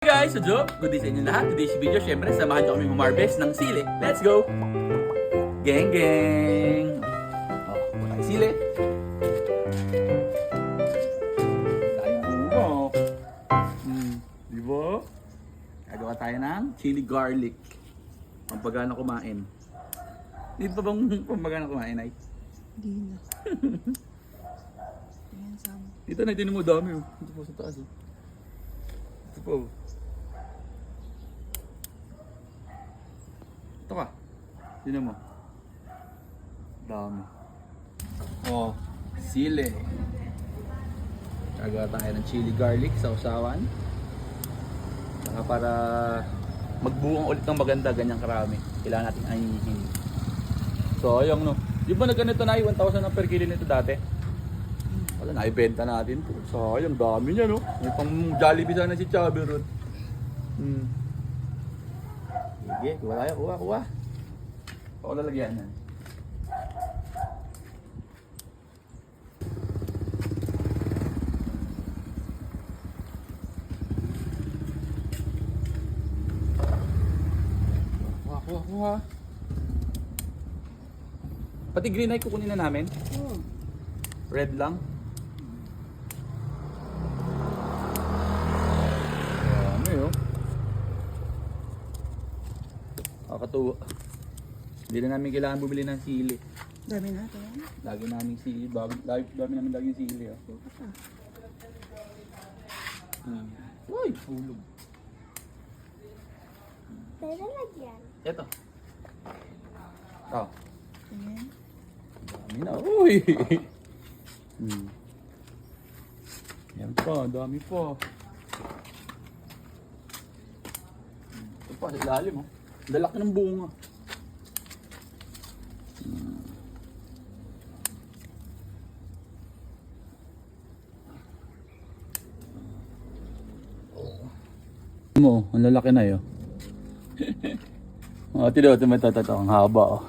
Hey guys, what's up? Good day sa inyo lahat. Today's video, syempre, samahan nyo kami humarbest ng sili. Let's go! Geng geng! Tayo sili. Tayo bungo. Diba? Gagawa tayo ng chili garlic. Pampagana kumain. Hindi pa bang pampagana kumain ay? Hindi na. Ayan, sama. Dito na, tinan mo dami oh. Dito po sa taas oh. Ito po. Ito ka. Tinan mo. Dami. Oh, sili. Gagawa tayo ng chili garlic sa usawan. Saka para magbuong ulit ng maganda, ganyang karami. Kailangan natin anihin. So, ayun no. Di ba nagganito na 1,000 na per kilo nito dati? Wala, naibenta natin to. Sayang, dami niya, no? May pang Jollibee sana si Chubby Root. Sige, kuha tayo, kuha. Ako lalagyan na. Kuha. Pati green ay kukunin na namin. Red lang. Dami oh. Kakatuwa. Hindi na namin kailangan bumili ng sili. Dami natin. Lagi namin sili. Dami namin lagi sili oh. Uy, hulog. Pwede lagyan. Ito. Oh. Ayan. Dami na. Uy! Yan pa, dami pa. Ito pa, sa ilalim oh. Lalaki ng bunga. Mo, ang lalaki na yun. Oh, tino, ang haba oh.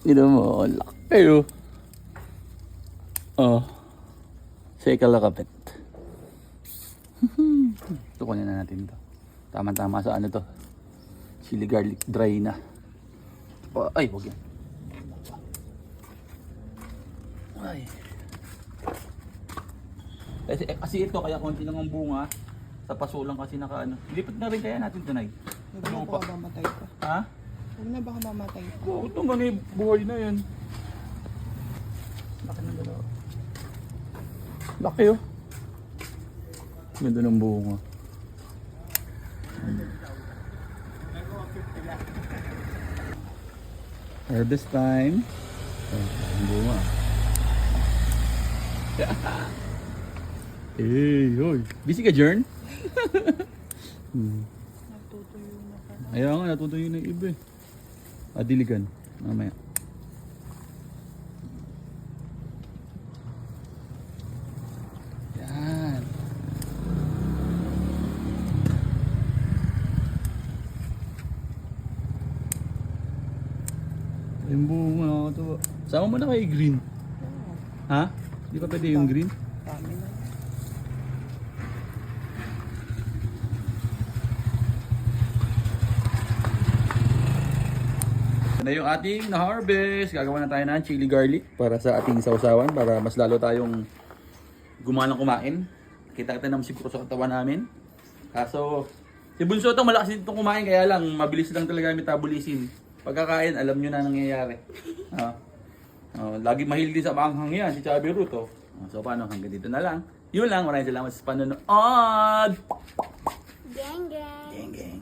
Tino mo, ang laki oh. Oh. Seka lakapit. Ito kunin na natin to. Tama-tama sa ano to. Chili garlic dry na. Oh, ay, wag yan. Ay. Kasi ito, kaya konti lang ang bunga. Sa paso lang kasi naka ano. Lipat na rin kaya natin tunay. Huwag na baka mamatay pa. Ha? Huwag na baka mamatay pa. Oo, ito nga buhay na yan. Laki ng dalawa. Laki oh. Ganda ng bunga. Harvest time. Ang bunga. Hoy. Busy ka, Jern? Natutuyo na pa. Ayaw nga, natutuyo na yung iba eh. Diligan. Mamaya. Yan. Yung bunga nakakatawa. Sama mo na kay green. Oo. Ha? Di pa pwede yung green? Dami na. Na yung ating na-harvest. Gagawa na tayo ng chili garlic para sa ating sausawan para mas lalo tayong gumanang kumain. Kita-kita naman siguro sa katawan namin. Kaso, si Bunso to malakas din itong kumain kaya lang mabilis lang talaga metabolism. Pagkakain, alam nyo na nangyayari. Lagi mahilig din sa maanghang yan, si Chubby Root. So paano, hanggang dito na lang. Yun lang, maraming salamat sa panonood. Geng geng. Geng geng.